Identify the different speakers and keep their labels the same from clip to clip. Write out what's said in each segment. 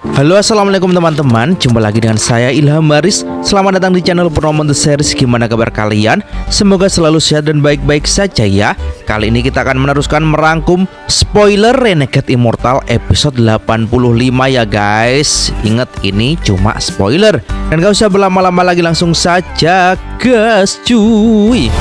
Speaker 1: Halo, assalamualaikum teman-teman. Jumpa lagi dengan saya Ilham Baris. Selamat datang di channel Promote The Series. Gimana kabar kalian? Semoga selalu sehat dan baik-baik saja ya. Kali ini kita akan meneruskan merangkum spoiler Renegade Immortal episode 85 ya guys. Ingat, ini cuma spoiler. Dan gak usah berlama-lama lagi, langsung saja gas cuy.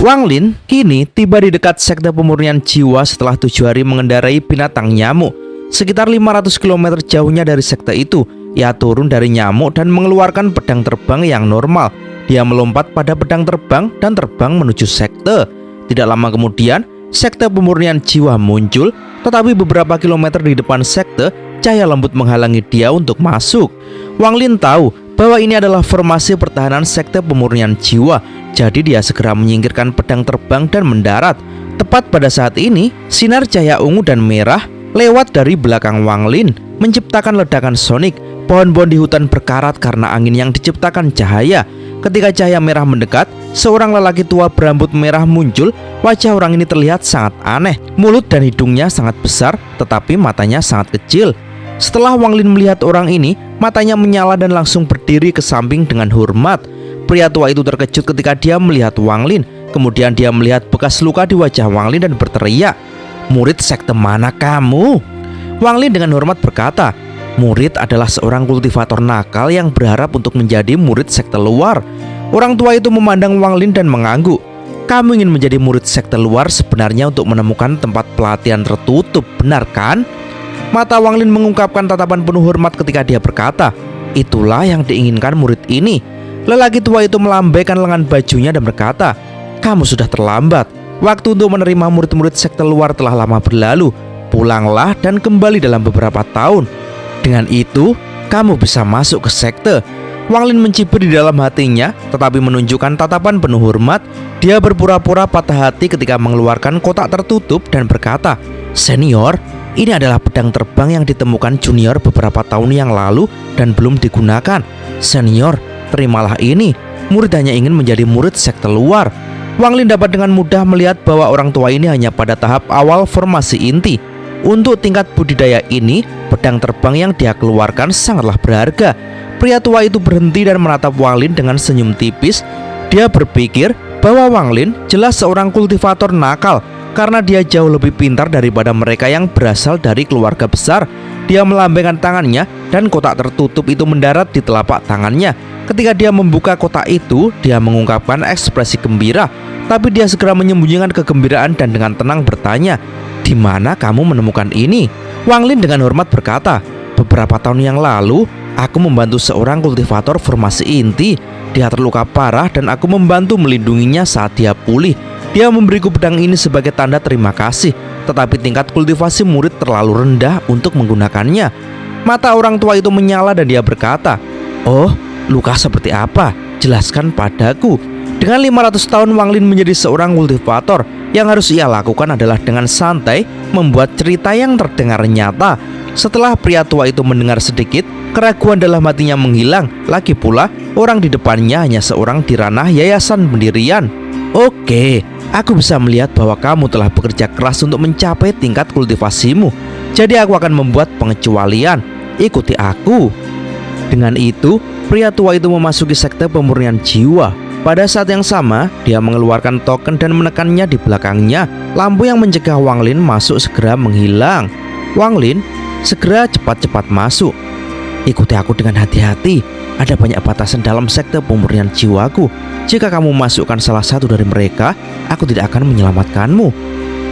Speaker 1: Wang Lin kini tiba di dekat sekte pemurnian jiwa setelah 7 hari mengendarai binatang nyamuk. Sekitar 500 km jauhnya dari sekte itu, ia turun dari nyamuk dan mengeluarkan pedang terbang yang normal. Dia melompat pada pedang terbang dan terbang menuju sekte. Tidak lama kemudian, sekte pemurnian jiwa muncul, tetapi beberapa kilometer di depan sekte, cahaya lembut menghalangi dia untuk masuk. Wang Lin tahu bahwa ini adalah formasi pertahanan sekte pemurnian jiwa, jadi dia segera menyingkirkan pedang terbang dan mendarat. Tepat pada saat ini, sinar cahaya ungu dan merah lewat dari belakang Wang Lin, menciptakan ledakan sonik. Pohon-pohon di hutan berkarat karena angin yang diciptakan cahaya. Ketika cahaya merah mendekat, seorang lelaki tua berambut merah muncul. Wajah orang ini terlihat sangat aneh. Mulut dan hidungnya sangat besar, tetapi matanya sangat kecil. Setelah Wang Lin melihat orang ini, matanya menyala dan langsung berdiri ke samping dengan hormat. Pria tua itu terkejut ketika dia melihat Wang Lin. Kemudian dia melihat bekas luka di wajah Wang Lin dan berteriak, "Murid sekte mana kamu?" Wang Lin dengan hormat berkata, "Murid adalah seorang kultivator nakal yang berharap untuk menjadi murid sekte luar." Orang tua itu memandang Wang Lin dan mengangguk. "Kamu ingin menjadi murid sekte luar sebenarnya untuk menemukan tempat pelatihan tertutup, benar kan?" Mata Wang Lin mengungkapkan tatapan penuh hormat ketika dia berkata, "Itulah yang diinginkan murid ini." Lelaki tua itu melambaikan lengan bajunya dan berkata, "Kamu sudah terlambat. Waktu untuk menerima murid-murid sekte luar telah lama berlalu. Pulanglah dan kembali dalam beberapa tahun. Dengan itu, kamu bisa masuk ke sekte." Wang Lin mencibir di dalam hatinya, tetapi menunjukkan tatapan penuh hormat. Dia berpura-pura patah hati ketika mengeluarkan kotak tertutup dan berkata, "Senior, ini adalah pedang terbang yang ditemukan junior beberapa tahun yang lalu dan belum digunakan. Senior, terimalah ini. Murid hanya ingin menjadi murid sekte luar." Wang Lin dapat dengan mudah melihat bahwa orang tua ini hanya pada tahap awal formasi inti. Untuk tingkat budidaya ini, pedang terbang yang dia keluarkan sangatlah berharga. Pria tua itu berhenti dan menatap Wang Lin dengan senyum tipis. Dia berpikir bahwa Wang Lin jelas seorang kultivator nakal karena dia jauh lebih pintar daripada mereka yang berasal dari keluarga besar. Dia melambaikan tangannya dan kotak tertutup itu mendarat di telapak tangannya. Ketika dia membuka kotak itu, dia mengungkapkan ekspresi gembira. Tapi dia segera menyembunyikan kegembiraan dan dengan tenang bertanya, "Di mana kamu menemukan ini?" Wang Lin dengan hormat berkata, "Beberapa tahun yang lalu, aku membantu seorang kultivator formasi inti. Dia terluka parah dan aku membantu melindunginya saat dia pulih. Dia memberiku pedang ini sebagai tanda terima kasih, tetapi tingkat kultivasi murid terlalu rendah untuk menggunakannya." Mata orang tua itu menyala dan dia berkata, "Oh, luka seperti apa? Jelaskan padaku." Dengan 500 tahun Wang Lin menjadi seorang kultivator, yang harus ia lakukan adalah dengan santai membuat cerita yang terdengar nyata. Setelah pria tua itu mendengar sedikit, keraguan dalam hatinya menghilang. Lagi pula, orang di depannya hanya seorang di ranah yayasan pendirian. "Oke, aku bisa melihat bahwa kamu telah bekerja keras untuk mencapai tingkat kultivasimu. Jadi aku akan membuat pengecualian. Ikuti aku." Dengan itu, pria tua itu memasuki sekte pemurnian jiwa. Pada saat yang sama, dia mengeluarkan token dan menekannya di belakangnya. Lampu yang mencegah Wang Lin masuk segera menghilang. Wang Lin segera cepat-cepat masuk. "Ikuti aku dengan hati-hati. Ada banyak batasan dalam sekte pemurnian jiwaku. Jika kamu masukkan salah satu dari mereka, aku tidak akan menyelamatkanmu."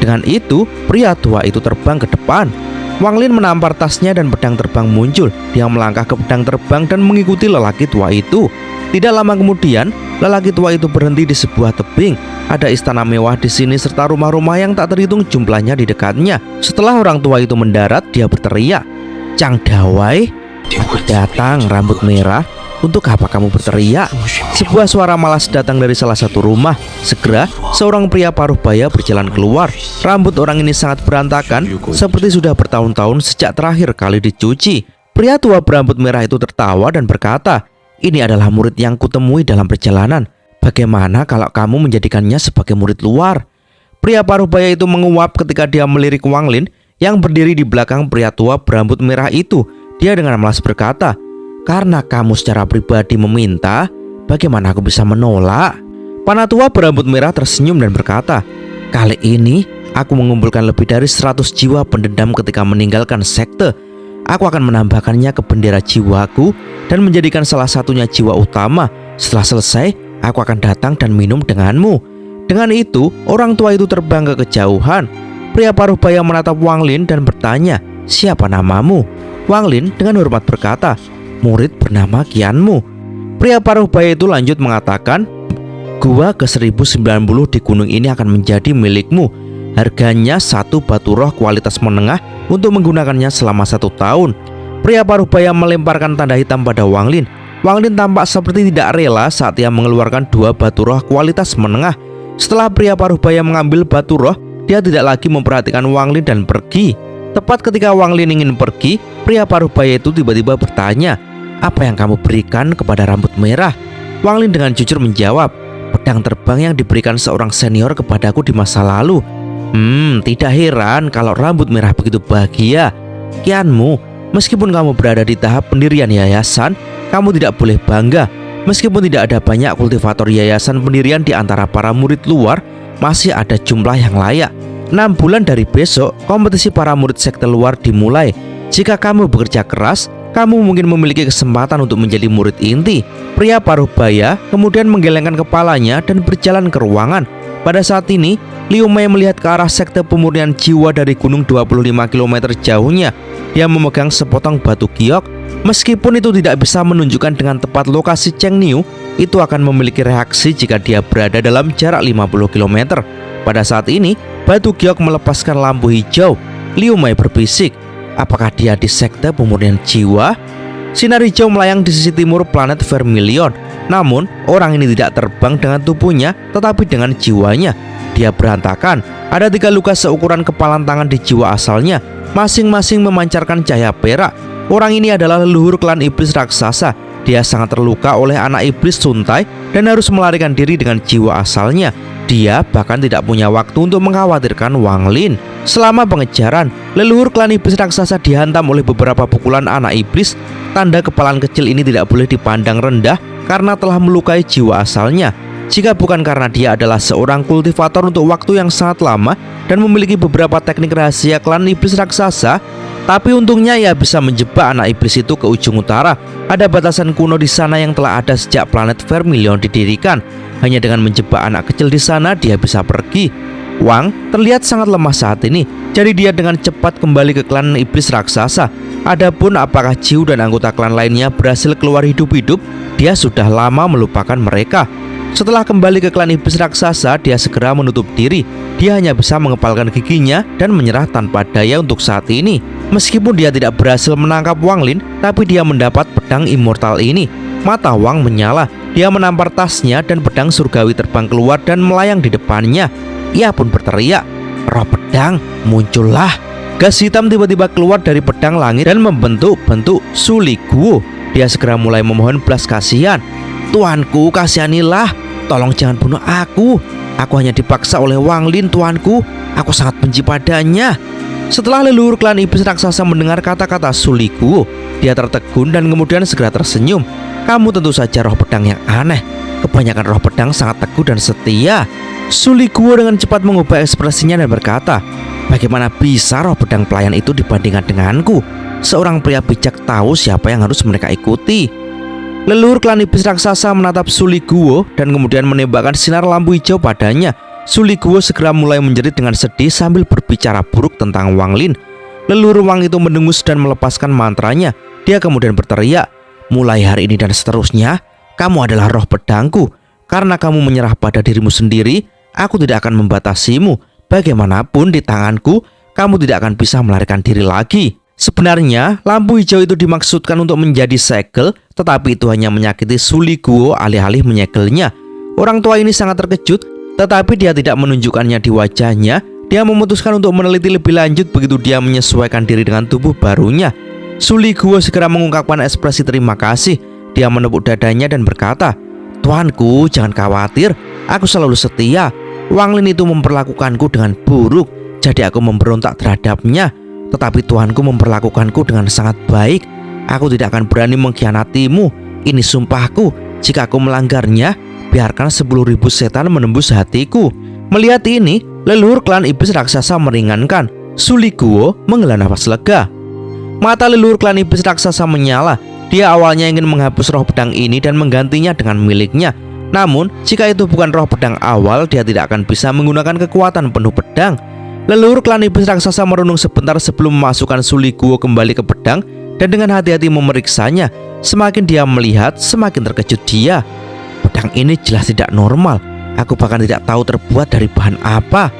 Speaker 1: Dengan itu, pria tua itu terbang ke depan. Wang Lin menampar tasnya dan pedang terbang muncul. Dia melangkah ke pedang terbang dan mengikuti lelaki tua itu. Tidak lama kemudian, lelaki tua itu berhenti di sebuah tebing. Ada istana mewah di sini serta rumah-rumah yang tak terhitung jumlahnya di dekatnya. Setelah orang tua itu mendarat, dia berteriak, "Chang Dawei, datang rambut merah. Untuk apa kamu berteriak?" Sebuah suara malas datang dari salah satu rumah. Segera, seorang pria paruh baya berjalan keluar. Rambut orang ini sangat berantakan, seperti sudah bertahun-tahun sejak terakhir kali dicuci. Pria tua berambut merah itu tertawa dan berkata, "Ini adalah murid yang kutemui dalam perjalanan. Bagaimana kalau kamu menjadikannya sebagai murid luar?" Pria paruh baya itu menguap ketika dia melirik Wang Lin yang berdiri di belakang pria tua berambut merah itu. Dia dengan malas berkata, "Karena kamu secara pribadi meminta, bagaimana aku bisa menolak?" Panatua berambut merah tersenyum dan berkata, "Kali ini aku mengumpulkan lebih dari 100 jiwa pendendam ketika meninggalkan sekte. Aku akan menambahkannya ke bendera jiwaku dan menjadikan salah satunya jiwa utama. Setelah selesai, aku akan datang dan minum denganmu." Dengan itu, orang tua itu terbang ke kejauhan. Pria paruh baya menatap Wang Lin dan bertanya, "Siapa namamu?" Wang Lin dengan hormat berkata, "Murid bernama Qianmu." Pria paruh baya itu lanjut mengatakan, "Gua ke-1090 di gunung ini akan menjadi milikmu. Harganya 1 batu roh kualitas menengah untuk menggunakannya selama 1 tahun." Pria paruh baya melemparkan tanda hitam pada Wang Lin. Wang Lin tampak seperti tidak rela saat ia mengeluarkan 2 batu roh kualitas menengah. Setelah pria paruh baya mengambil batu roh, dia tidak lagi memperhatikan Wang Lin dan pergi. Tepat ketika Wang Lin ingin pergi, pria paruh baya itu tiba-tiba bertanya, "Apa yang kamu berikan kepada rambut merah?" Wang Lin dengan jujur menjawab, "Pedang terbang yang diberikan seorang senior kepadaku di masa lalu." Tidak heran kalau rambut merah begitu bahagia. "Qianmu, meskipun kamu berada di tahap pendirian yayasan, kamu tidak boleh bangga. Meskipun tidak ada banyak kultivator yayasan pendirian di antara para murid luar, masih ada jumlah yang layak. 6 bulan dari besok, kompetisi para murid sekte luar dimulai. Jika kamu bekerja keras, kamu mungkin memiliki kesempatan untuk menjadi murid inti." Pria paruh baya kemudian menggelengkan kepalanya dan berjalan ke ruangan. Pada saat ini, Liu Mei melihat ke arah sekte pemurnian jiwa dari gunung 25 km jauhnya. Dia memegang sepotong batu giok. Meskipun itu tidak bisa menunjukkan dengan tepat lokasi Cheng Niu, itu akan memiliki reaksi jika dia berada dalam jarak 50 km. Pada saat ini, batu giok melepaskan lampu hijau. Liu Mei berbisik, "Apakah dia di sekte pemurnian jiwa?" Sinar hijau melayang di sisi timur planet Vermilion. Namun, orang ini tidak terbang dengan tubuhnya, tetapi dengan jiwanya. Dia berantakan. Ada 3 luka seukuran kepalan tangan di jiwa asalnya, masing-masing memancarkan cahaya perak. Orang ini adalah leluhur klan iblis raksasa. Dia sangat terluka oleh anak iblis Suntai dan harus melarikan diri dengan jiwa asalnya. Dia bahkan tidak punya waktu untuk mengkhawatirkan Wang Lin. Selama pengejaran, leluhur klan iblis raksasa dihantam oleh beberapa pukulan anak iblis. Tanda kepalan kecil ini tidak boleh dipandang rendah karena telah melukai jiwa asalnya. Jika bukan karena dia adalah seorang kultivator untuk waktu yang sangat lama dan memiliki beberapa teknik rahasia klan iblis raksasa, tapi untungnya ia bisa menjebak anak iblis itu ke ujung utara. Ada batasan kuno di sana yang telah ada sejak planet Vermilion didirikan. Hanya dengan menjebak anak kecil di sana, dia bisa pergi. Wang terlihat sangat lemah saat ini, jadi dia dengan cepat kembali ke klan iblis raksasa. Adapun apakah Jiu dan anggota klan lainnya berhasil keluar hidup-hidup, dia sudah lama melupakan mereka. Setelah kembali ke klan iblis raksasa, dia segera menutup diri. Dia hanya bisa mengepalkan giginya dan menyerah tanpa daya untuk saat ini. Meskipun dia tidak berhasil menangkap Wang Lin, tapi dia mendapat pedang immortal ini. Mata Wang menyala. Dia menampar tasnya dan pedang surgawi terbang keluar dan melayang di depannya. Ia pun berteriak, "Roh pedang, muncullah!" Gas hitam tiba-tiba keluar dari pedang langit dan membentuk-bentuk Suli Guo. Dia segera mulai memohon belas kasihan. "Tuanku, kasihanilah. Tolong jangan bunuh aku. Aku hanya dipaksa oleh Wang Lin, tuanku. Aku sangat benci padanya." Setelah leluhur klan iblis raksasa mendengar kata-kata Suli Guo, dia tertegun dan kemudian segera tersenyum. "Kamu tentu saja roh pedang yang aneh. Kebanyakan roh pedang sangat teguh dan setia." Suli Guo dengan cepat mengubah ekspresinya dan berkata, "Bagaimana bisa roh pedang pelayan itu dibandingkan denganku? Seorang pria bijak tahu siapa yang harus mereka ikuti." Leluhur klan iblis raksasa menatap Suli Guo dan kemudian menembakkan sinar lampu hijau padanya. Suli Guo segera mulai menjerit dengan sedih sambil berbicara buruk tentang Wang Lin. Leluhur Wang itu mendengus dan melepaskan mantranya. Dia kemudian berteriak, "Mulai hari ini dan seterusnya, kamu adalah roh pedangku. Karena kamu menyerah pada dirimu sendiri, aku tidak akan membatasimu. Bagaimanapun di tanganku, kamu tidak akan bisa melarikan diri lagi." Sebenarnya, lampu hijau itu dimaksudkan untuk menjadi segel, tetapi itu hanya menyakiti Suli Guo alih-alih menyegelnya. Orang tua ini sangat terkejut, tetapi dia tidak menunjukkannya di wajahnya. Dia memutuskan untuk meneliti lebih lanjut begitu dia menyesuaikan diri dengan tubuh barunya. Suli Guo segera mengungkapkan ekspresi terima kasih. Dia menepuk dadanya dan berkata, "Tuanku, jangan khawatir. Aku selalu setia. Wang Lin itu memperlakukanku dengan buruk, jadi aku memberontak terhadapnya. Tetapi Tuanku memperlakukanku dengan sangat baik. Aku tidak akan berani mengkhianatimu. Ini sumpahku. Jika aku melanggarnya, biarkan 10.000 setan menembus hatiku." Melihat ini, leluhur klan iblis raksasa meringankan. Suliguo menghela nafas lega. Mata leluhur klan iblis raksasa menyala. Dia awalnya ingin menghapus roh pedang ini dan menggantinya dengan miliknya. Namun, jika itu bukan roh pedang awal, dia tidak akan bisa menggunakan kekuatan penuh pedang. Leluhur klan iblis raksasa merenung sebentar sebelum memasukkan Suliguo kembali ke pedang dan dengan hati-hati memeriksanya. Semakin dia melihat, semakin terkejut dia. Pedang ini jelas tidak normal. Aku bahkan tidak tahu terbuat dari bahan apa.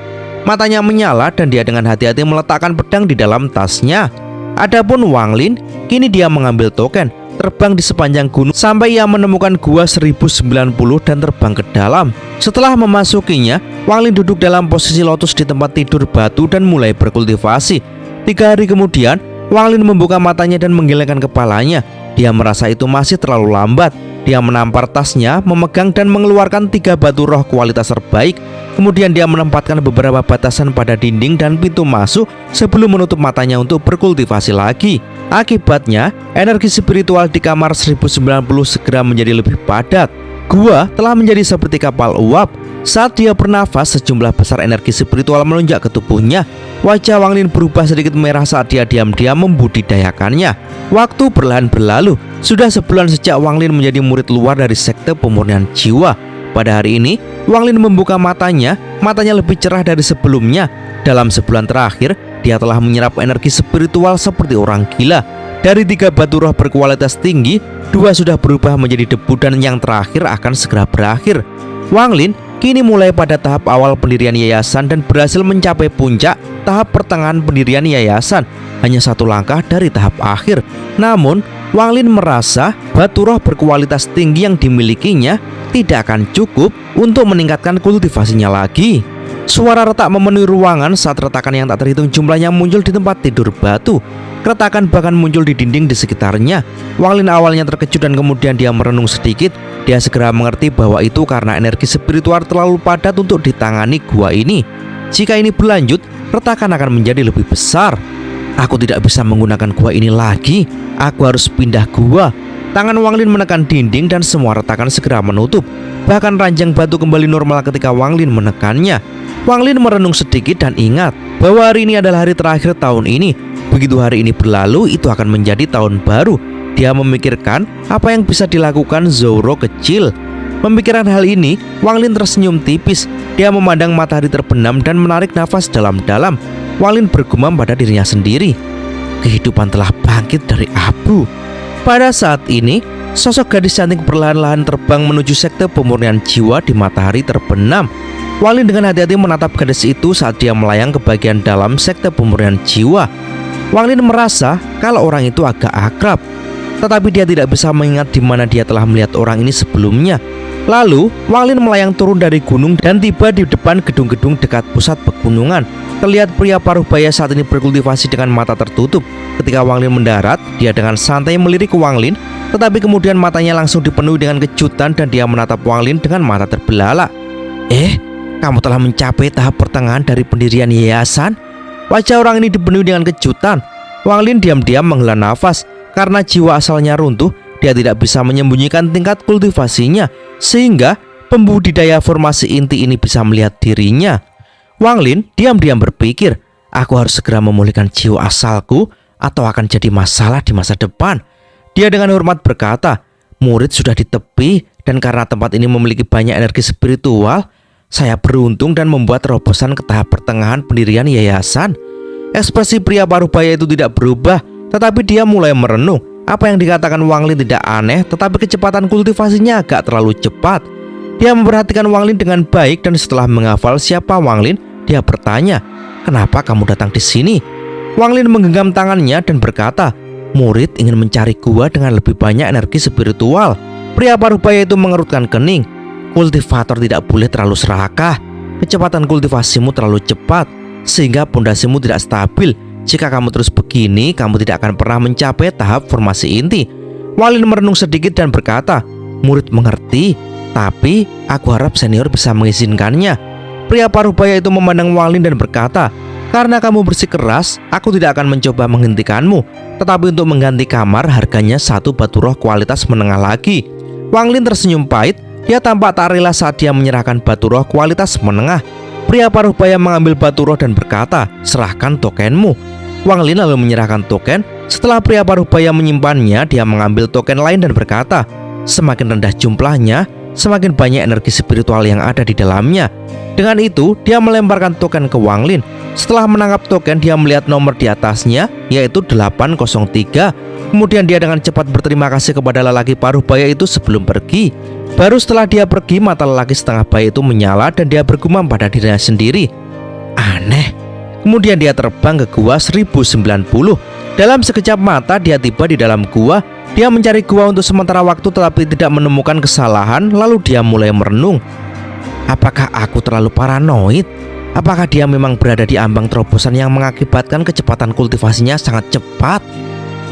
Speaker 1: Matanya menyala dan dia dengan hati-hati meletakkan pedang di dalam tasnya. Adapun Wang Lin, kini dia mengambil token, terbang di sepanjang gunung sampai ia menemukan gua 1090 dan terbang ke dalam. Setelah memasukinya, Wang Lin duduk dalam posisi lotus di tempat tidur batu dan mulai berkultivasi. 3 hari kemudian, Wang Lin membuka matanya dan menggelengkan kepalanya. Dia merasa itu masih terlalu lambat. Dia menampar tasnya, memegang dan mengeluarkan 3 batu roh kualitas terbaik. Kemudian dia menempatkan beberapa batasan pada dinding dan pintu masuk sebelum menutup matanya untuk berkultivasi lagi. Akibatnya, energi spiritual di kamar 1090 segera menjadi lebih padat. Gua telah menjadi seperti kapal uap. Saat dia bernafas, sejumlah besar energi spiritual melonjak ke tubuhnya. Wajah Wang Lin berubah sedikit merah saat dia diam-diam membudidayakannya. Waktu perlahan berlalu. Sudah sebulan sejak Wang Lin menjadi murid luar dari sekte pemurnian jiwa. Pada hari ini, Wang Lin membuka matanya. Matanya lebih cerah dari sebelumnya. Dalam sebulan terakhir, dia telah menyerap energi spiritual seperti orang gila. Dari 3 batu roh berkualitas tinggi, 2 sudah berubah menjadi debu dan yang terakhir akan segera berakhir. Wang Lin kini mulai pada tahap awal pendirian yayasan dan berhasil mencapai puncak tahap pertengahan pendirian yayasan, hanya 1 langkah dari tahap akhir. Namun, Wang Lin merasa batu roh berkualitas tinggi yang dimilikinya tidak akan cukup untuk meningkatkan kultivasinya lagi. Suara retak memenuhi ruangan saat retakan yang tak terhitung jumlahnya muncul di tempat tidur batu. Keretakan bahkan muncul di dinding di sekitarnya. Wang Lin awalnya terkejut dan kemudian dia merenung sedikit. Dia segera mengerti bahwa itu karena energi spiritual terlalu padat untuk ditangani gua ini. Jika ini berlanjut, retakan akan menjadi lebih besar. Aku tidak bisa menggunakan gua ini lagi. Aku harus pindah gua. Tangan Wang Lin menekan dinding dan semua retakan segera menutup. Bahkan ranjang batu kembali normal ketika Wang Lin menekannya. Wang Lin merenung sedikit dan ingat bahwa hari ini adalah hari terakhir tahun ini. Begitu hari ini berlalu, itu akan menjadi tahun baru. Dia memikirkan apa yang bisa dilakukan Zoro kecil. Memikirkan hal ini, Wang Lin tersenyum tipis. Dia memandang matahari terbenam dan menarik nafas dalam-dalam. Wang Lin bergumam pada dirinya sendiri. Kehidupan telah bangkit dari abu. Pada saat ini, sosok gadis cantik perlahan-lahan terbang menuju sekte pemurnian jiwa di matahari terbenam. Wang Lin dengan hati-hati menatap gadis itu saat dia melayang ke bagian dalam sekte pemurnian jiwa. Wang Lin merasa kalau orang itu agak akrab, tetapi dia tidak bisa mengingat di mana dia telah melihat orang ini sebelumnya. Lalu, Wang Lin melayang turun dari gunung dan tiba di depan gedung-gedung dekat pusat pegunungan. Terlihat pria paruh baya saat ini berkultivasi dengan mata tertutup. Ketika Wang Lin mendarat, dia dengan santai melirik ke Wang Lin, tetapi kemudian matanya langsung dipenuhi dengan kejutan dan dia menatap Wang Lin dengan mata terbelalak. Kamu telah mencapai tahap pertengahan dari pendirian yayasan? Wajah orang ini dipenuhi dengan kejutan. Wang Lin diam-diam menghela nafas. Karena jiwa asalnya runtuh, dia tidak bisa menyembunyikan tingkat kultivasinya, sehingga pembudidaya formasi inti ini bisa melihat dirinya. Wang Lin diam-diam berpikir, aku harus segera memulihkan jiwa asalku atau akan jadi masalah di masa depan. Dia dengan hormat berkata, murid sudah di tepi dan karena tempat ini memiliki banyak energi spiritual, saya beruntung dan membuat terobosan ke tahap pertengahan pendirian yayasan. Ekspresi pria paruh baya itu tidak berubah, tetapi dia mulai merenung. Apa yang dikatakan Wang Lin tidak aneh, tetapi kecepatan kultivasinya agak terlalu cepat. Dia memperhatikan Wang Lin dengan baik dan setelah menghafal siapa Wang Lin, dia bertanya, kenapa kamu datang di sini? Wang Lin menggenggam tangannya dan berkata, murid ingin mencari gua dengan lebih banyak energi spiritual. Pria paruh baya itu mengerutkan kening. Kultivator tidak boleh terlalu serakah. Kecepatan kultivasimu terlalu cepat, sehingga pondasimu tidak stabil. Jika kamu terus begini, kamu tidak akan pernah mencapai tahap formasi inti. Wang Lin merenung sedikit dan berkata, murid mengerti, tapi aku harap senior bisa mengizinkannya. Pria paruh baya itu memandang Wang Lin dan berkata, Karena kamu bersikeras, aku tidak akan mencoba menghentikanmu. Tetapi untuk mengganti kamar harganya 1 batu roh kualitas menengah lagi. Wang Lin tersenyum pahit. Dia tampak tak rela saat dia menyerahkan batu roh kualitas menengah. Pria paruh baya mengambil batu roh dan berkata, serahkan tokenmu. Wang Lin lalu menyerahkan token. Setelah pria paruh baya menyimpannya, dia mengambil token lain dan berkata, semakin rendah jumlahnya, semakin banyak energi spiritual yang ada di dalamnya. Dengan itu, dia melemparkan token ke Wang Lin. Setelah menangkap token, dia melihat nomor di atasnya, yaitu 803. Kemudian dia dengan cepat berterima kasih kepada lelaki paruh baya itu sebelum pergi. Baru setelah dia pergi, mata lelaki setengah baya itu menyala dan dia bergumam pada dirinya sendiri, aneh. Kemudian dia terbang ke gua 1090. Dalam sekejap mata dia tiba di dalam gua. Dia mencari gua untuk sementara waktu tetapi tidak menemukan kesalahan. Lalu dia mulai merenung, apakah aku terlalu paranoid? Apakah dia memang berada di ambang terobosan yang mengakibatkan kecepatan kultivasinya sangat cepat?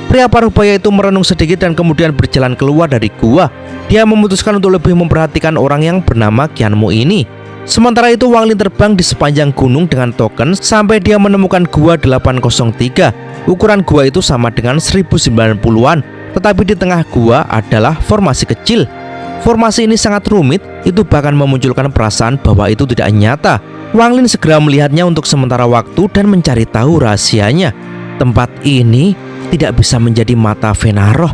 Speaker 1: Pria paruh baya itu merenung sedikit dan kemudian berjalan keluar dari gua. Dia memutuskan untuk lebih memperhatikan orang yang bernama Qianmu ini. Sementara itu Wang Lin terbang di sepanjang gunung dengan token sampai dia menemukan gua 803. Ukuran gua itu sama dengan 1090-an. Tetapi di tengah gua adalah formasi kecil. Formasi ini sangat rumit, itu bahkan memunculkan perasaan bahwa itu tidak nyata. Wang Lin segera melihatnya untuk sementara waktu dan mencari tahu rahasianya. Tempat ini tidak bisa menjadi mata Venaroh.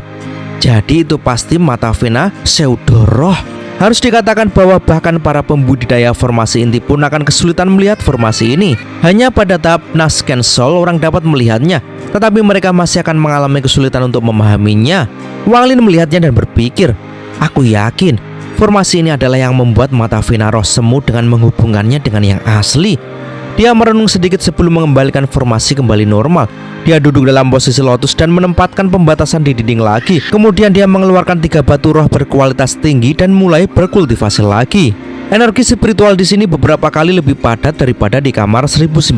Speaker 1: Jadi itu pasti mata Vena Pseudoroh. Harus dikatakan bahwa bahkan para pembudidaya formasi inti pun akan kesulitan melihat formasi ini. Hanya pada tahap Nasken Soul orang dapat melihatnya, tetapi mereka masih akan mengalami kesulitan untuk memahaminya. Wang Lin melihatnya dan berpikir, aku yakin formasi ini adalah yang membuat mata Venaroh semu dengan menghubungkannya dengan yang asli. Dia merenung sedikit sebelum mengembalikan formasi kembali normal. Dia duduk dalam posisi lotus dan menempatkan pembatasan di dinding lagi. Kemudian dia mengeluarkan 3 batu roh berkualitas tinggi dan mulai berkultivasi lagi. Energi spiritual di sini beberapa kali lebih padat daripada di kamar 1090.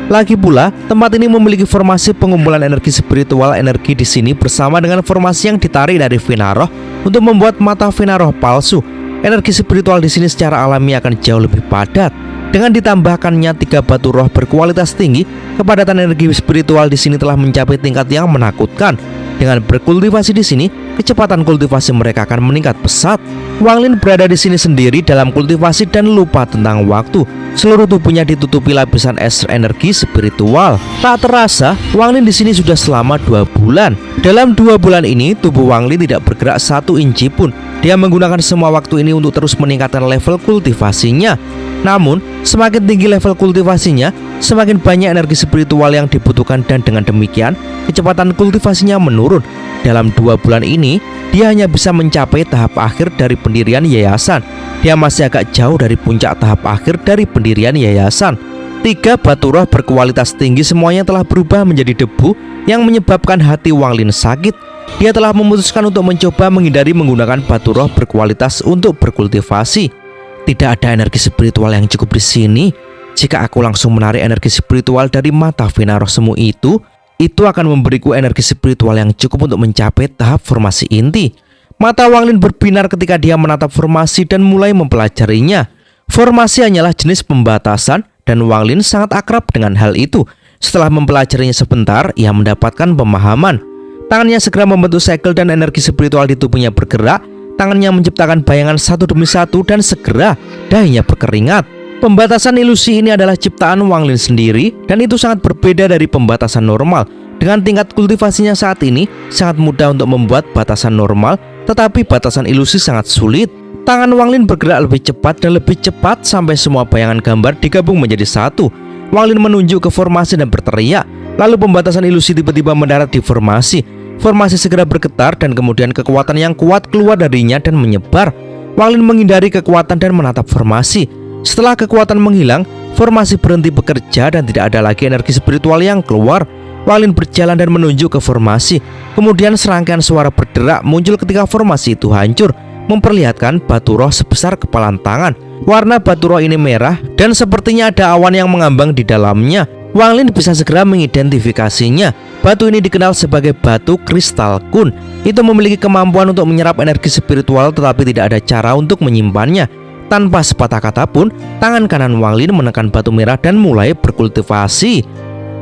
Speaker 1: Lagi pula, tempat ini memiliki formasi pengumpulan energi spiritual. Energi di sini bersama dengan formasi yang ditarik dari Venaroh untuk membuat mata Venaroh palsu. Energi spiritual di sini secara alami akan jauh lebih padat. Dengan ditambahkannya 3 batu roh berkualitas tinggi, kepadatan energi spiritual di sini telah mencapai tingkat yang menakutkan. Dengan berkultivasi di sini, kecepatan kultivasi mereka akan meningkat pesat. Wang Lin berada di sini sendiri dalam kultivasi dan lupa tentang waktu. Seluruh tubuhnya ditutupi lapisan es energi spiritual. Tak terasa, Wang Lin di sini sudah selama 2 bulan. Dalam 2 bulan ini, tubuh Wang Lin tidak bergerak 1 inci pun. Dia menggunakan semua waktu ini untuk terus meningkatkan level kultivasinya. Namun, semakin tinggi level kultivasinya, semakin banyak energi spiritual yang dibutuhkan dan dengan demikian, kecepatan kultivasinya menurun. Dalam 2 bulan ini, dia hanya bisa mencapai tahap akhir dari pendirian yayasan. Dia masih agak jauh dari puncak tahap akhir dari pendirian yayasan. 3 batu roh berkualitas tinggi semuanya telah berubah menjadi debu yang menyebabkan hati Wang Lin sakit. Dia telah memutuskan untuk mencoba menghindari menggunakan batu roh berkualitas untuk berkultivasi. Tidak ada energi spiritual yang cukup di sini. Jika aku langsung menarik energi spiritual dari mata Venaroh semu itu akan memberiku energi spiritual yang cukup untuk mencapai tahap formasi inti. Mata Wang Lin berbinar ketika dia menatap formasi dan mulai mempelajarinya. Formasi hanyalah jenis pembatasan dan Wang Lin sangat akrab dengan hal itu. Setelah mempelajarinya sebentar, ia mendapatkan pemahaman. Tangannya segera membentuk segel dan energi spiritual di tubuhnya bergerak. Tangannya menciptakan bayangan satu demi satu dan segera dahinya berkeringat. Pembatasan ilusi ini adalah ciptaan Wang Lin sendiri dan itu sangat berbeda dari pembatasan normal. Dengan tingkat kultivasinya saat ini, sangat mudah untuk membuat batasan normal, tetapi batasan ilusi sangat sulit. Tangan Wang Lin bergerak lebih cepat dan lebih cepat sampai semua bayangan gambar digabung menjadi satu. Wang Lin menunjuk ke formasi dan berteriak. Lalu pembatasan ilusi tiba-tiba mendarat di formasi. Formasi segera bergetar dan kemudian kekuatan yang kuat keluar darinya dan menyebar. Wang Lin menghindari kekuatan dan menatap formasi. Setelah kekuatan menghilang, formasi berhenti bekerja dan tidak ada lagi energi spiritual yang keluar. Wang Lin berjalan dan menunjuk ke formasi. Kemudian serangkaian suara berderak muncul ketika formasi itu hancur, memperlihatkan batu roh sebesar kepalan tangan. Warna batu roh ini merah dan sepertinya ada awan yang mengambang di dalamnya. Wang Lin bisa segera mengidentifikasinya. Batu ini dikenal sebagai batu kristal kun. Itu memiliki kemampuan untuk menyerap energi spiritual tetapi tidak ada cara untuk menyimpannya. Tanpa sepatah kata pun, tangan kanan Wang Lin menekan batu merah dan mulai berkultivasi.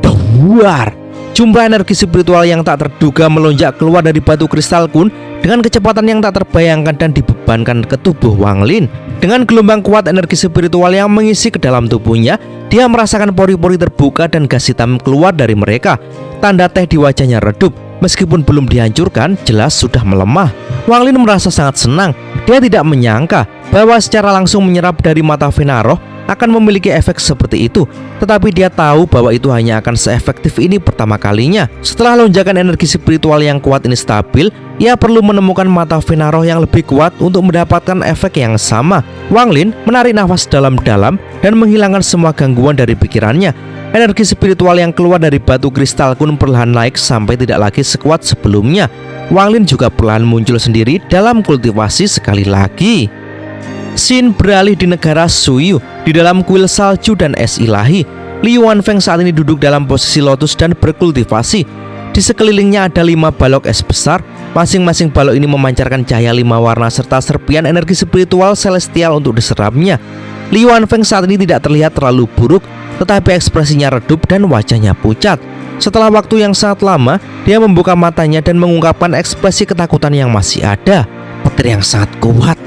Speaker 1: Duar! Jumlah energi spiritual yang tak terduga melonjak keluar dari batu kristal kun dengan kecepatan yang tak terbayangkan dan dibebankan ke tubuh Wang Lin. Dengan gelombang kuat energi spiritual yang mengisi ke dalam tubuhnya, dia merasakan pori-pori terbuka dan gas hitam keluar dari mereka. Tanda teh di wajahnya redup. Meskipun belum dihancurkan, jelas sudah melemah. Wang Lin merasa sangat senang. Dia tidak menyangka bahwa secara langsung menyerap dari mata Venaroh akan memiliki efek seperti itu. Tetapi dia tahu bahwa itu hanya akan seefektif ini pertama kalinya. Setelah lonjakan energi spiritual yang kuat ini stabil, ia perlu menemukan mata Venaroh yang lebih kuat untuk mendapatkan efek yang sama. Wang Lin menarik nafas dalam-dalam dan menghilangkan semua gangguan dari pikirannya. Energi spiritual yang keluar dari batu kristal kun perlahan naik sampai tidak lagi sekuat sebelumnya. Wang Lin juga perlahan muncul sendiri dalam kultivasi sekali lagi. Xin beralih di negara Suyu, di dalam kuil salju dan es ilahi. Liu Wanfeng saat ini duduk dalam posisi lotus dan berkultivasi. Di sekelilingnya ada 5 balok es besar. Masing-masing balok ini memancarkan cahaya 5 warna serta serpian energi spiritual celestial untuk diserapnya. Liu Wanfeng saat ini tidak terlihat terlalu buruk, tetapi ekspresinya redup dan wajahnya pucat. Setelah waktu yang sangat lama, dia membuka matanya dan mengungkapkan ekspresi ketakutan yang masih ada. Petir yang sangat kuat.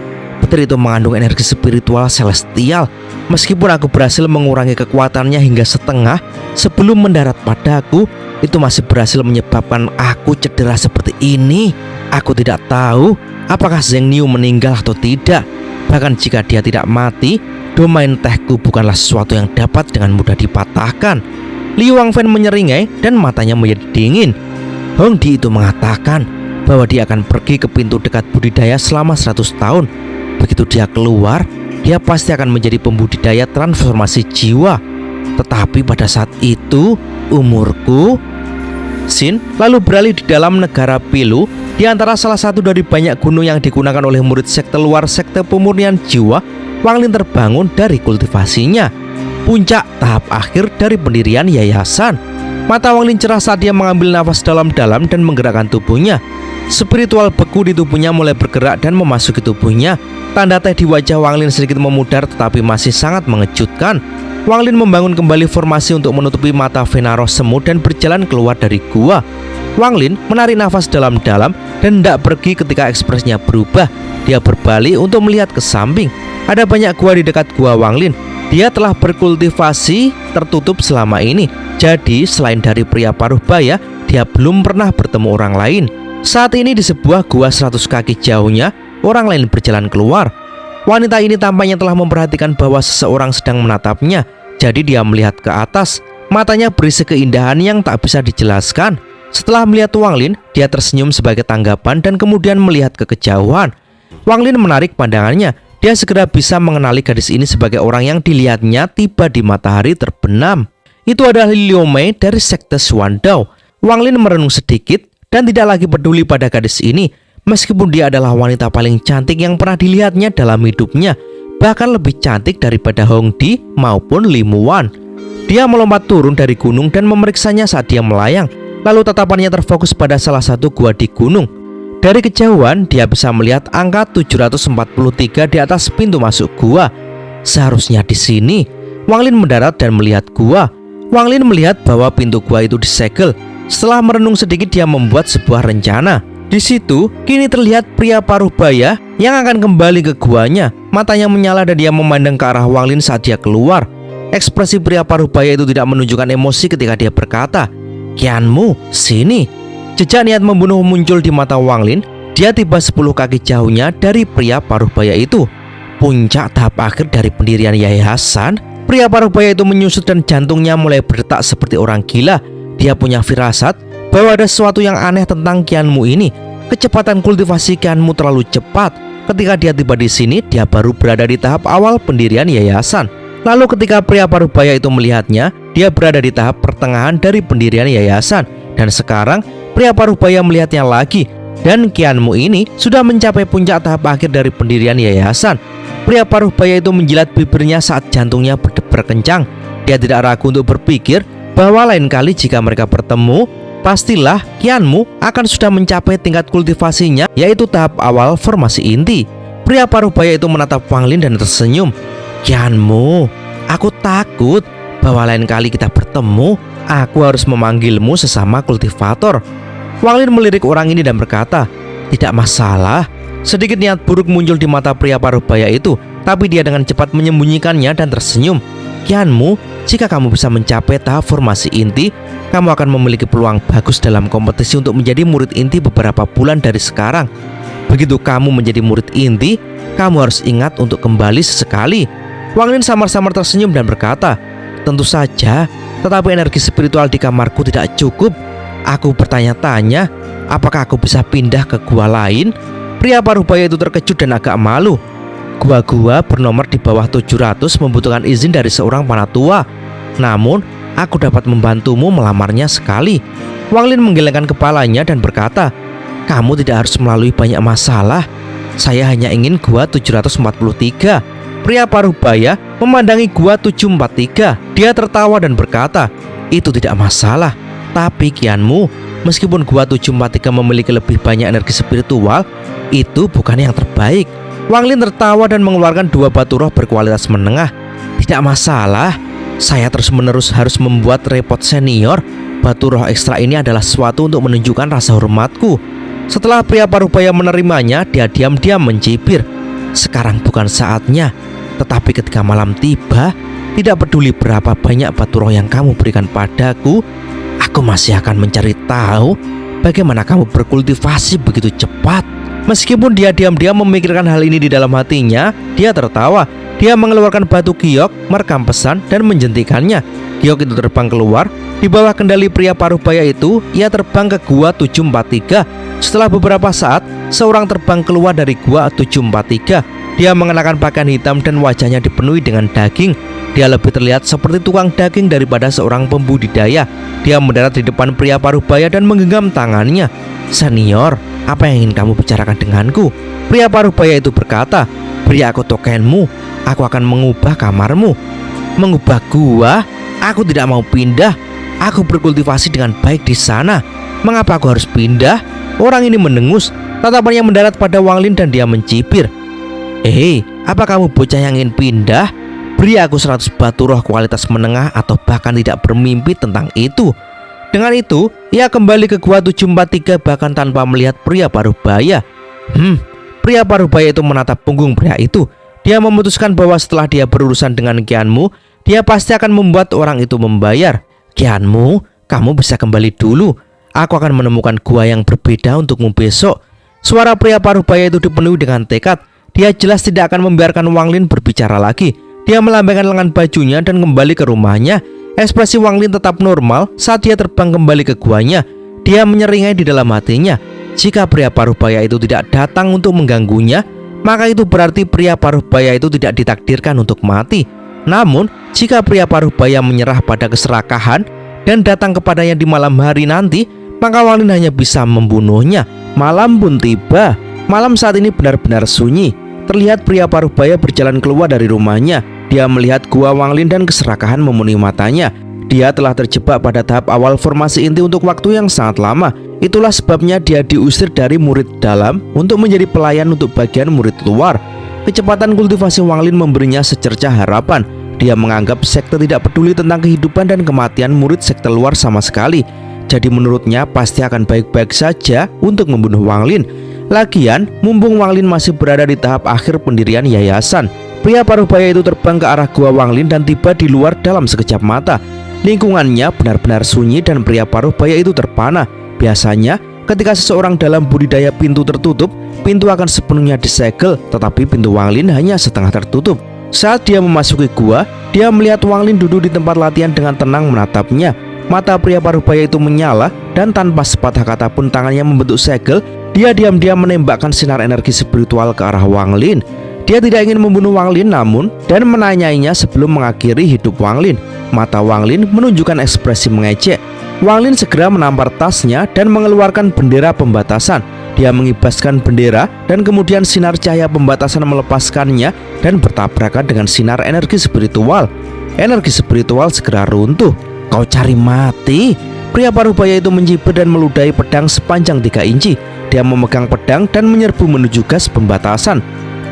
Speaker 1: Petir itu mengandung energi spiritual celestial. Meskipun aku berhasil mengurangi kekuatannya hingga setengah sebelum mendarat padaku, itu masih berhasil menyebabkan aku cedera seperti ini. Aku tidak tahu apakah Zheng Niu meninggal atau tidak. Bahkan jika dia tidak mati, domain tehku bukanlah sesuatu yang dapat dengan mudah dipatahkan. Liu Wanfeng menyeringai dan matanya menjadi dingin. Hong Di itu mengatakan bahwa dia akan pergi ke pintu dekat budidaya selama 100 tahun. Begitu dia keluar, dia pasti akan menjadi pembudidaya transformasi jiwa. Tetapi pada saat itu, umurku... Xin lalu beralih di dalam negara Pilu, di antara salah satu dari banyak gunung yang digunakan oleh murid sekte luar sekte pemurnian jiwa. Wang Lin terbangun dari kultivasinya. Puncak tahap akhir dari pendirian yayasan. Mata Wang Lin cerah saat dia mengambil nafas dalam-dalam dan menggerakkan tubuhnya. Spiritual beku di tubuhnya mulai bergerak dan memasuki tubuhnya. Tanda teh di wajah Wang Lin sedikit memudar tetapi masih sangat mengejutkan. Wang Lin membangun kembali formasi untuk menutupi mata Venaroh semu dan berjalan keluar dari gua. Wang Lin menarik nafas dalam-dalam dan tidak pergi ketika ekspresinya berubah. Dia berbalik untuk melihat ke samping. Ada banyak gua di dekat gua Wang Lin. Dia telah berkultivasi tertutup selama ini. Jadi selain dari pria paruh baya, dia belum pernah bertemu orang lain. Saat ini di sebuah gua 100 kaki jauhnya, orang lain berjalan keluar. Wanita ini tampaknya telah memperhatikan bahwa seseorang sedang menatapnya. Jadi dia melihat ke atas. Matanya berisi keindahan yang tak bisa dijelaskan. Setelah melihat Wang Lin, dia tersenyum sebagai tanggapan dan kemudian melihat ke kejauhan. Wang Lin menarik pandangannya. Dia segera bisa mengenali gadis ini sebagai orang yang dilihatnya tiba di matahari terbenam. Itu adalah Liu Mei dari sekte Xuandao. Wang Lin merenung sedikit dan tidak lagi peduli pada gadis ini. Meskipun dia adalah wanita paling cantik yang pernah dilihatnya dalam hidupnya, bahkan lebih cantik daripada Hong Di maupun Li Muan. Dia melompat turun dari gunung dan memeriksanya saat dia melayang. Lalu tatapannya terfokus pada salah satu gua di gunung. Dari kejauhan dia bisa melihat angka 743 di atas pintu masuk gua. Seharusnya di sini. Wang Lin mendarat dan melihat gua. Wang Lin melihat bahwa pintu gua itu disegel. Setelah merenung sedikit, dia membuat sebuah rencana. Di situ kini terlihat pria paruh baya yang akan kembali ke guanya. Matanya menyala dan dia memandang ke arah Wang Lin saat dia keluar. Ekspresi pria paruh baya itu tidak menunjukkan emosi ketika dia berkata, "Qianmu, sini." Jejak niat membunuh muncul di mata Wang Lin. Dia tiba 10 kaki jauhnya dari pria paruh baya itu. Puncak tahap akhir dari pendirian yayasan. Pria paruh baya itu menyusut dan jantungnya mulai berdetak seperti orang gila. Dia punya firasat bahwa ada sesuatu yang aneh tentang Qianmu ini. Kecepatan kultivasi Qianmu terlalu cepat. Ketika dia tiba di sini, dia baru berada di tahap awal pendirian yayasan. Lalu ketika pria paruh baya itu melihatnya, dia berada di tahap pertengahan dari pendirian yayasan. Dan sekarang pria paruh baya melihatnya lagi. Dan Qianmu ini sudah mencapai puncak tahap akhir dari pendirian yayasan. Pria paruh baya itu menjilat bibirnya saat jantungnya berdebar kencang. Dia tidak ragu untuk berpikir bahwa lain kali jika mereka bertemu, pastilah Qianmu akan sudah mencapai tingkat kultivasinya, yaitu tahap awal formasi inti. Pria parubaya itu menatap Wang Lin dan tersenyum. Qianmu, aku takut bahwa lain kali kita bertemu, aku harus memanggilmu sesama kultivator. Wang Lin melirik orang ini dan berkata, tidak masalah. Sedikit niat buruk muncul di mata pria parubaya itu, tapi dia dengan cepat menyembunyikannya dan tersenyum. Qianmu, jika kamu bisa mencapai tahap formasi inti, kamu akan memiliki peluang bagus dalam kompetisi untuk menjadi murid inti beberapa bulan dari sekarang. Begitu kamu menjadi murid inti, kamu harus ingat untuk kembali sesekali. Wang Lin samar-samar tersenyum dan berkata, tentu saja, tetapi energi spiritual di kamarku tidak cukup. Aku bertanya-tanya, apakah aku bisa pindah ke gua lain? Pria parubaya itu terkejut dan agak malu. Gua-gua bernomor di bawah 700 membutuhkan izin dari seorang panatua. Namun, aku dapat membantumu melamarnya sekali. Wang Lin menggelengkan kepalanya dan berkata, kamu tidak harus melalui banyak masalah. Saya hanya ingin gua 743. Pria parubaya memandangi gua 743. Dia tertawa dan berkata, itu tidak masalah. Tapi Qianmu, meskipun gua 743 memiliki lebih banyak energi spiritual, itu bukan yang terbaik. Wang Lin tertawa dan mengeluarkan 2 batu roh berkualitas menengah. Tidak masalah. Saya terus-menerus harus membuat repot senior. Batu roh ekstra ini adalah sesuatu untuk menunjukkan rasa hormatku. Setelah pria parubaya menerimanya, dia diam-diam mencibir. Sekarang bukan saatnya. Tetapi ketika malam tiba, tidak peduli berapa banyak batu roh yang kamu berikan padaku, aku masih akan mencari tahu bagaimana kamu berkultivasi begitu cepat. Meskipun dia diam-diam memikirkan hal ini di dalam hatinya, dia tertawa. Dia mengeluarkan batu giok, merekam pesan, dan menjentikannya. Giok itu terbang keluar. Di bawah kendali pria parubaya itu, ia terbang ke gua 743. Setelah beberapa saat, seorang terbang keluar dari gua 743. Dia mengenakan pakaian hitam dan wajahnya dipenuhi dengan daging. Dia lebih terlihat seperti tukang daging daripada seorang pembudidaya. Dia mendarat di depan pria parubaya dan menggenggam tangannya. Senior, apa yang ingin kamu bicarakan denganku? Pria parubaya itu berkata, beri aku tokenmu, aku akan mengubah kamarmu. Mengubah gua? Aku tidak mau pindah. Aku berkultivasi dengan baik di sana. Mengapa aku harus pindah? Orang ini mendengus. Tatapannya mendarat pada Wang Lin dan dia mencibir. Hei, apa kamu bocah yang ingin pindah? Beri aku 100 batu roh kualitas menengah atau bahkan tidak bermimpi tentang itu. Dengan itu, ia kembali ke gua 743 bahkan tanpa melihat pria parubaya. Pria parubaya itu menatap punggung pria itu. Dia memutuskan bahwa setelah dia berurusan dengan Qianmu, dia pasti akan membuat orang itu membayar. Qianmu, kamu bisa kembali dulu. Aku akan menemukan gua yang berbeda untukmu besok. Suara pria parubaya itu dipenuhi dengan tekad. Dia jelas tidak akan membiarkan Wang Lin berbicara lagi. Dia melambaikan lengan bajunya dan kembali ke rumahnya. Ekspresi Wang Lin tetap normal saat dia terbang kembali ke guanya. Dia menyeringai di dalam hatinya. Jika pria parubaya itu tidak datang untuk mengganggunya, maka itu berarti pria parubaya itu tidak ditakdirkan untuk mati. Namun, jika pria parubaya menyerah pada keserakahan dan datang kepadanya di malam hari nanti, maka Wang Lin hanya bisa membunuhnya. Malam pun tiba. Malam saat ini benar-benar sunyi. Terlihat pria parubaya berjalan keluar dari rumahnya. Dia melihat gua Wang Lin dan keserakahan memenuhi matanya. Dia telah terjebak pada tahap awal formasi inti untuk waktu yang sangat lama. Itulah sebabnya dia diusir dari murid dalam untuk menjadi pelayan untuk bagian murid luar. Kecepatan kultivasi Wang Lin memberinya secercah harapan. Dia menganggap sekte tidak peduli tentang kehidupan dan kematian murid sekte luar sama sekali. Jadi menurutnya pasti akan baik-baik saja untuk membunuh Wang Lin. Lagian, mumpung Wang Lin masih berada di tahap akhir pendirian yayasan, pria parubaya itu terbang ke arah gua Wang Lin dan tiba di luar dalam sekejap mata. Lingkungannya benar-benar sunyi dan pria parubaya itu terpana. Biasanya, ketika seseorang dalam budidaya pintu tertutup, pintu akan sepenuhnya disegel, tetapi pintu Wang Lin hanya setengah tertutup. Saat dia memasuki gua, dia melihat Wang Lin duduk di tempat latihan dengan tenang menatapnya. Mata pria parubaya itu menyala dan tanpa sepatah kata pun tangannya membentuk segel. Dia diam-diam menembakkan sinar energi spiritual ke arah Wang Lin. Dia tidak ingin membunuh Wang Lin namun dan menanyainya sebelum mengakhiri hidup Wang Lin. Mata Wang Lin menunjukkan ekspresi mengejek. Wang Lin segera menampar tasnya dan mengeluarkan bendera pembatasan. Dia mengibaskan bendera dan kemudian sinar cahaya pembatasan melepaskannya dan bertabrakan dengan sinar energi spiritual. Energi spiritual segera runtuh. Kau cari mati? Pria parubaya itu mencibir dan meludahi pedang sepanjang 3 inci. Dia memegang pedang dan menyerbu menuju gas pembatasan.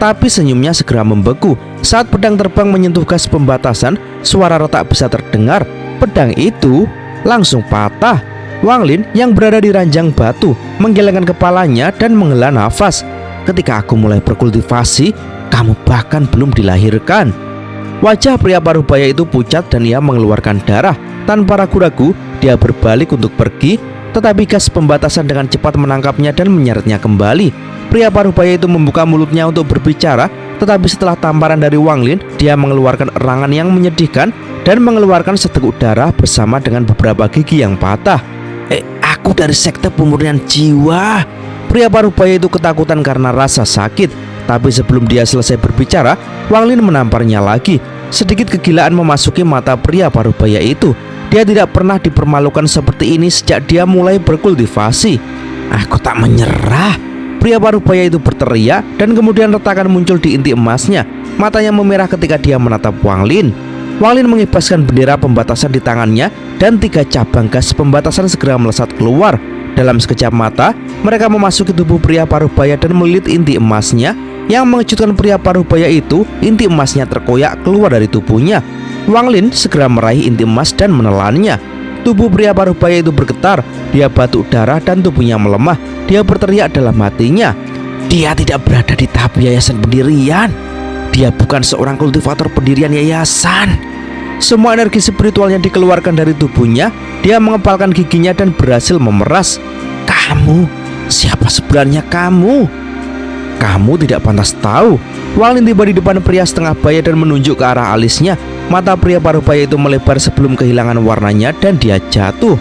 Speaker 1: Tapi senyumnya segera membeku. Saat pedang terbang menyentuh gas pembatasan, suara retak bisa terdengar. Pedang itu langsung patah. Wang Lin yang berada di ranjang batu menggelengkan kepalanya dan menghela nafas. Ketika aku mulai berkultivasi, kamu bahkan belum dilahirkan. Wajah pria parubaya itu pucat dan ia mengeluarkan darah. Tanpa ragu-ragu, dia berbalik untuk pergi, tetapi gas pembatasan dengan cepat menangkapnya dan menyeretnya kembali. Pria parubaya itu membuka mulutnya untuk berbicara, tetapi setelah tamparan dari Wang Lin, dia mengeluarkan erangan yang menyedihkan dan mengeluarkan seteguk darah bersama dengan beberapa gigi yang patah. Aku dari sekte pemurnian jiwa. Pria parubaya itu ketakutan karena rasa sakit. Tapi sebelum dia selesai berbicara, Wang Lin menamparnya lagi. Sedikit kegilaan memasuki mata pria parubaya itu. Dia tidak pernah dipermalukan seperti ini sejak dia mulai berkultivasi. Aku tak menyerah. Pria parubaya itu berteriak dan kemudian retakan muncul di inti emasnya. Matanya memerah ketika dia menatap Wang Lin. Wang Lin mengibaskan bendera pembatasan di tangannya dan 3 cabang gas pembatasan segera melesat keluar. Dalam sekejap mata, mereka memasuki tubuh pria parubaya dan melilit inti emasnya. Yang mengejutkan pria parubaya itu, inti emasnya terkoyak keluar dari tubuhnya. Wang Lin segera meraih inti emas dan menelannya. Tubuh pria parubaya itu bergetar. Dia batuk darah dan tubuhnya melemah. Dia berteriak dalam hatinya, dia tidak berada di tahap yayasan pendirian. Dia bukan seorang kultivator pendirian yayasan. Semua energi spiritualnya dikeluarkan dari tubuhnya. Dia mengepalkan giginya dan berhasil memeras. Kamu, siapa sebenarnya kamu? Kamu tidak pantas tahu. Wang Lin tiba di depan pria setengah baya dan menunjuk ke arah alisnya. Mata pria parubaya itu melebar sebelum kehilangan warnanya dan dia jatuh.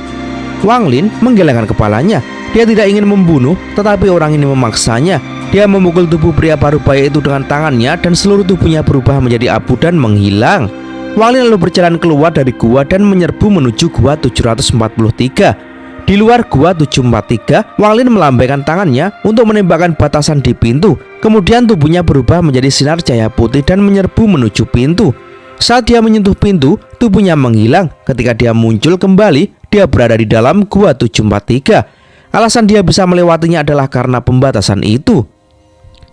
Speaker 1: Wang Lin menggelengkan kepalanya. Dia tidak ingin membunuh, tetapi orang ini memaksanya. Dia memukul tubuh pria parubaya itu dengan tangannya dan seluruh tubuhnya berubah menjadi abu dan menghilang. Wang Lin lalu berjalan keluar dari gua dan menyerbu menuju gua 743. Di luar gua 743, Wang Lin melambaikan tangannya untuk menembakkan batasan di pintu. Kemudian tubuhnya berubah menjadi sinar cahaya putih dan menyerbu menuju pintu. Saat dia menyentuh pintu, tubuhnya menghilang. Ketika dia muncul kembali, dia berada di dalam gua 743. Alasan dia bisa melewatinya adalah karena pembatasan itu.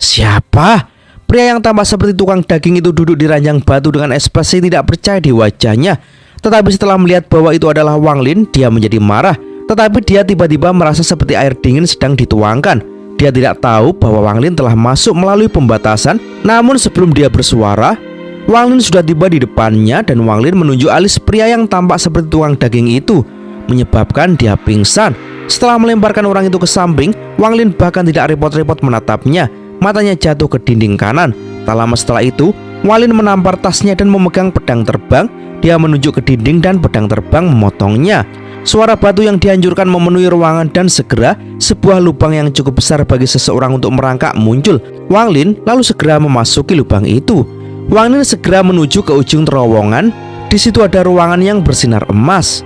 Speaker 1: Siapa? Pria yang tampak seperti tukang daging itu duduk di ranjang batu dengan ekspresi tidak percaya di wajahnya. Tetapi setelah melihat bahwa itu adalah Wang Lin, dia menjadi marah. Tetapi dia tiba-tiba merasa seperti air dingin sedang dituangkan. Dia tidak tahu bahwa Wang Lin telah masuk melalui pembatasan. Namun sebelum dia bersuara, Wang Lin sudah tiba di depannya dan Wang Lin menunjuk alis pria yang tampak seperti tukang daging itu, menyebabkan dia pingsan. Setelah melemparkan orang itu ke samping, Wang Lin bahkan tidak repot-repot menatapnya. Matanya jatuh ke dinding kanan. Tak lama setelah itu, Wang Lin menampar tasnya dan memegang pedang terbang. Dia menunjuk ke dinding dan pedang terbang memotongnya. Suara batu yang dihancurkan memenuhi ruangan dan segera sebuah lubang yang cukup besar bagi seseorang untuk merangkak muncul. Wang Lin lalu segera memasuki lubang itu. Wang Lin segera menuju ke ujung terowongan. Di situ ada ruangan yang bersinar emas.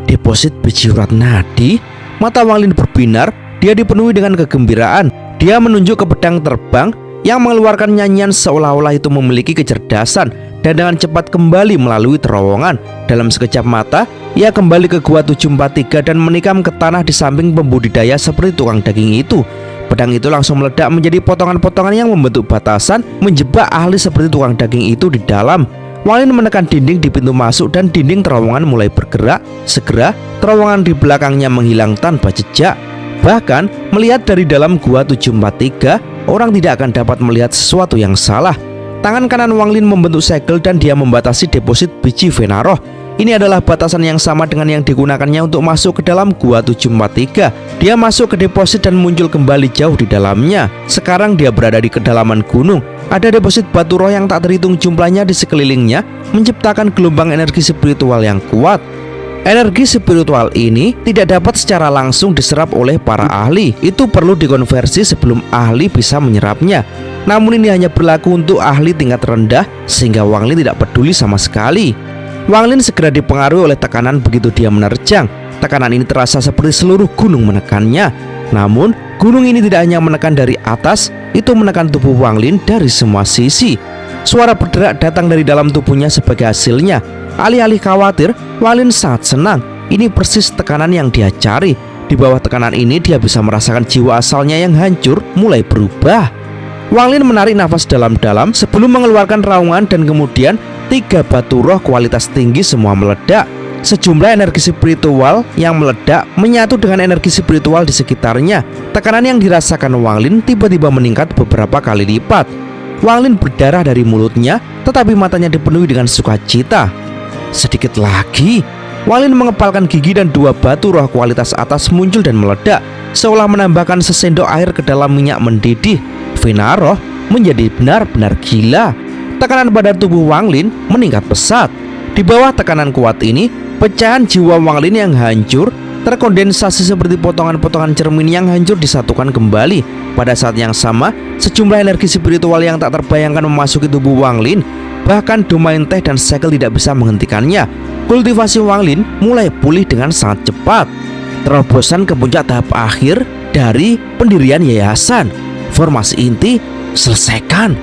Speaker 1: Deposit biji urat nadi. Mata Wang Lin berbinar. Dia dipenuhi dengan kegembiraan. Dia menunjuk ke pedang terbang yang mengeluarkan nyanyian seolah-olah itu memiliki kecerdasan dan dengan cepat kembali melalui terowongan. Dalam sekejap mata, ia kembali ke gua 743 dan menikam ke tanah di samping pembudidaya seperti tukang daging itu. Pedang itu langsung meledak menjadi potongan-potongan yang membentuk batasan, menjebak ahli seperti tukang daging itu di dalam. Wang Lin menekan dinding di pintu masuk dan dinding terowongan mulai bergerak. Segera, terowongan di belakangnya menghilang tanpa jejak. Bahkan, melihat dari dalam gua 743, orang tidak akan dapat melihat sesuatu yang salah. Tangan kanan Wang Lin membentuk segel dan dia membatasi deposit biji Venaroh. Ini adalah batasan yang sama dengan yang digunakannya untuk masuk ke dalam gua 743. Dia masuk ke deposit dan muncul kembali jauh di dalamnya. Sekarang dia berada di kedalaman gunung. Ada deposit batu roh yang tak terhitung jumlahnya di sekelilingnya, menciptakan gelombang energi spiritual yang kuat. Energi spiritual ini tidak dapat secara langsung diserap oleh para ahli. Itu perlu dikonversi sebelum ahli bisa menyerapnya. Namun ini hanya berlaku untuk ahli tingkat rendah, sehingga Wang Lin tidak peduli sama sekali. Wang Lin segera dipengaruhi oleh tekanan begitu dia menerjang. Tekanan ini terasa seperti seluruh gunung menekannya. Namun, gunung ini tidak hanya menekan dari atas, itu menekan tubuh Wang Lin dari semua sisi. Suara berderak datang dari dalam tubuhnya sebagai hasilnya. Alih-alih khawatir, Wang Lin sangat senang. Ini persis tekanan yang dia cari. Di bawah tekanan ini dia bisa merasakan jiwa asalnya yang hancur mulai berubah. Wang Lin menarik nafas dalam-dalam sebelum mengeluarkan raungan dan kemudian 3 batu roh kualitas tinggi semua meledak. Sejumlah energi spiritual yang meledak menyatu dengan energi spiritual di sekitarnya. Tekanan yang dirasakan Wang Lin tiba-tiba meningkat beberapa kali lipat. Wang Lin berdarah dari mulutnya, tetapi matanya dipenuhi dengan sukacita. Sedikit lagi, Wang Lin mengepalkan gigi dan 2 batu roh kualitas atas muncul dan meledak, seolah menambahkan sesendok air ke dalam minyak mendidih. Venaroh menjadi benar-benar gila. Tekanan pada tubuh Wang Lin meningkat pesat. Di bawah tekanan kuat ini, pecahan jiwa Wang Lin yang hancur terkondensasi seperti potongan-potongan cermin yang hancur disatukan kembali. Pada saat yang sama, sejumlah energi spiritual yang tak terbayangkan memasuki tubuh Wang Lin. Bahkan domain teh dan segel tidak bisa menghentikannya. Kultivasi Wang Lin mulai pulih dengan sangat cepat. Terobosan ke puncak tahap akhir dari pendirian yayasan. Formasi inti selesaikan.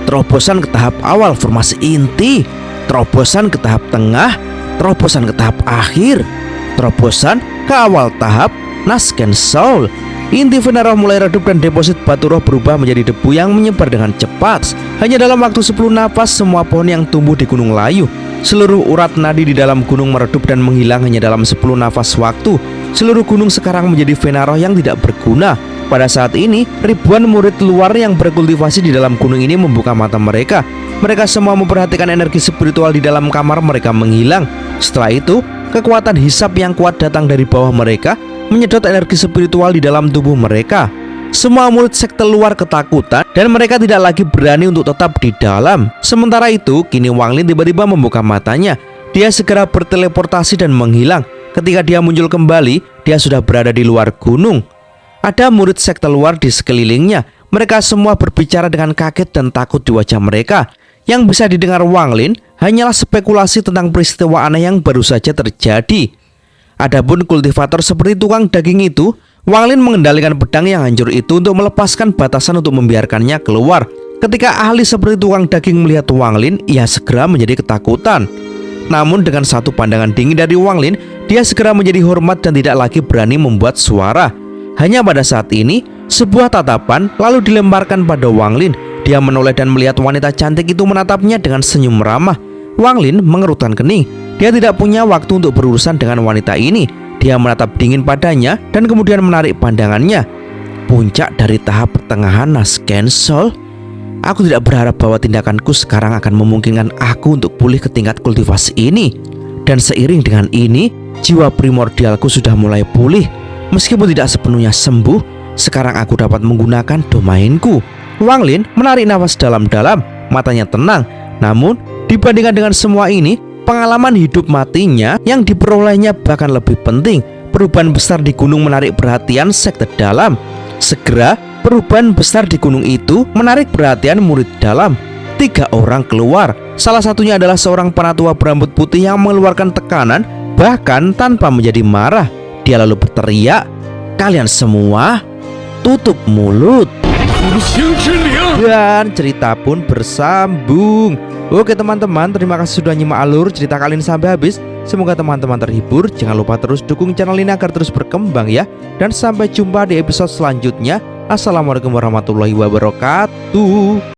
Speaker 1: Terobosan ke tahap awal formasi inti. Terobosan ke tahap tengah. Terobosan ke tahap akhir. Terobosan ke awal tahap Nasken Soul. Inti Venaroh mulai redup dan deposit batu roh berubah menjadi debu yang menyebar dengan cepat. Hanya dalam waktu 10 napas semua pohon yang tumbuh di Gunung Layu, seluruh urat nadi di dalam gunung meredup dan menghilang hanya dalam 10 nafas waktu. Seluruh gunung sekarang menjadi Venaroh yang tidak berguna. Pada saat ini, ribuan murid luar yang berkultivasi di dalam gunung ini membuka mata mereka. Mereka semua memperhatikan energi spiritual di dalam kamar mereka menghilang. Setelah itu, kekuatan hisap yang kuat datang dari bawah mereka, menyedot energi spiritual di dalam tubuh mereka. Semua murid sekte luar ketakutan dan mereka tidak lagi berani untuk tetap di dalam. Sementara itu, kini Wang Lin tiba-tiba membuka matanya. Dia segera berteleportasi dan menghilang. Ketika dia muncul kembali, dia sudah berada di luar gunung. Ada murid sekte luar di sekelilingnya. Mereka semua berbicara dengan kaget dan takut di wajah mereka. Yang bisa didengar Wang Lin hanyalah spekulasi tentang peristiwa aneh yang baru saja terjadi. Adapun kultivator seperti tukang daging itu, Wang Lin mengendalikan pedang yang hancur itu untuk melepaskan batasan untuk membiarkannya keluar. Ketika ahli seperti tukang daging melihat Wang Lin, ia segera menjadi ketakutan. Namun dengan satu pandangan dingin dari Wang Lin, dia segera menjadi hormat dan tidak lagi berani membuat suara. Hanya pada saat ini, sebuah tatapan lalu dilemparkan pada Wang Lin. Dia menoleh dan melihat wanita cantik itu menatapnya dengan senyum ramah. Wang Lin mengerutkan kening. Dia tidak punya waktu untuk berurusan dengan wanita ini. Dia menatap dingin padanya dan kemudian menarik pandangannya. Puncak dari tahap pertengahan Nasken Soul. Aku tidak berharap bahwa tindakanku sekarang akan memungkinkan aku untuk pulih ke tingkat kultivasi ini. Dan seiring dengan ini, jiwa primordialku sudah mulai pulih. Meskipun tidak sepenuhnya sembuh, sekarang aku dapat menggunakan domainku. Wang Lin menarik nafas dalam-dalam, matanya tenang. Namun, dibandingkan dengan semua ini, pengalaman hidup matinya yang diperolehnya bahkan lebih penting. Perubahan besar di gunung menarik perhatian sekte dalam. Segera, perubahan besar di gunung itu menarik perhatian murid dalam. 3 orang keluar. Salah satunya adalah seorang penatua berambut putih yang mengeluarkan tekanan, bahkan tanpa menjadi marah. Dia lalu berteriak, "Kalian semua, tutup mulut." Dan cerita pun bersambung. Oke teman-teman, terima kasih sudah nyimak alur cerita kali ini sampai habis. Semoga teman-teman terhibur. Jangan lupa terus dukung channel ini agar terus berkembang ya. Dan sampai jumpa di episode selanjutnya. Assalamualaikum warahmatullahi wabarakatuh.